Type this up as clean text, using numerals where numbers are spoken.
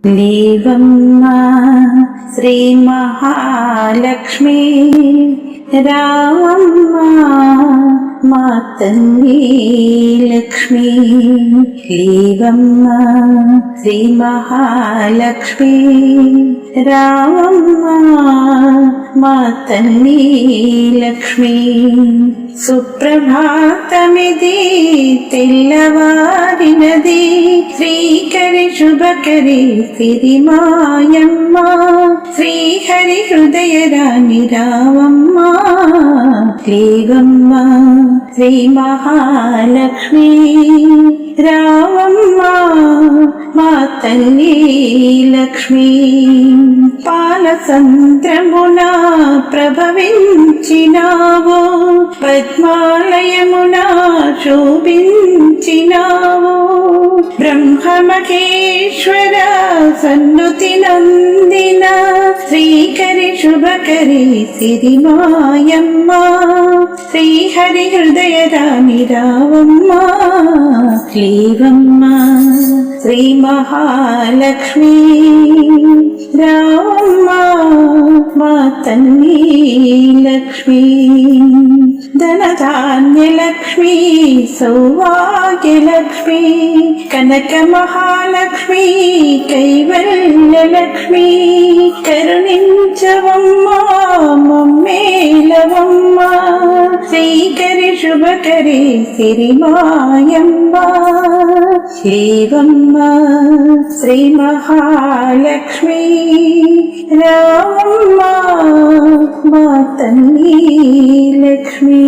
దేవమ్మ శ్రీ మహాలక్ష్మి రావమ్మ మా తల్లి లక్ష్మి. లేవమ్మ శ్రీ మహాలక్ష్మి రావమ్మ మా తల్లి లక్ష్మి. సుప్రభాతమిది తెల్లవారినది, శ్రీకరి శుభకరి సిరిమాయమ్మ, శ్రీహరి హృదయ రాణి రావమ్మ. లేవమ్మ శ్రీ మహాలక్ష్మి రావమ్మ మా తల్లి లక్ష్మి. పాలసంద్రమున ప్రభవించినావు, పద్మాలయమున శోభించినావు, బ్రహ్మమహేశ్వర సన్నుతి నందిన, శ్రీకరి శుభకరి సిరిమాయమ్మ, శ్రీహరి హృదయ రాణి రావమ్మ. లేవమ్మ శ్రీ మహాలక్ష్మి రావమ్మ మా తల్లి లక్ష్మి. ధనధాన్యలక్ష్మి సౌభాగ్యలక్ష్మి, కనక మహాలక్ష్మి కైవల్యలక్ష్మి, కరుణించవమ్మ మమ్మేలవమ్మ, శ్రీకరి శుభకరి సిరిమాయమ్మ. లేవమ్మ శ్రీ మహాలక్ష్మి రావమ్మ మా తల్లి లక్ష్మి.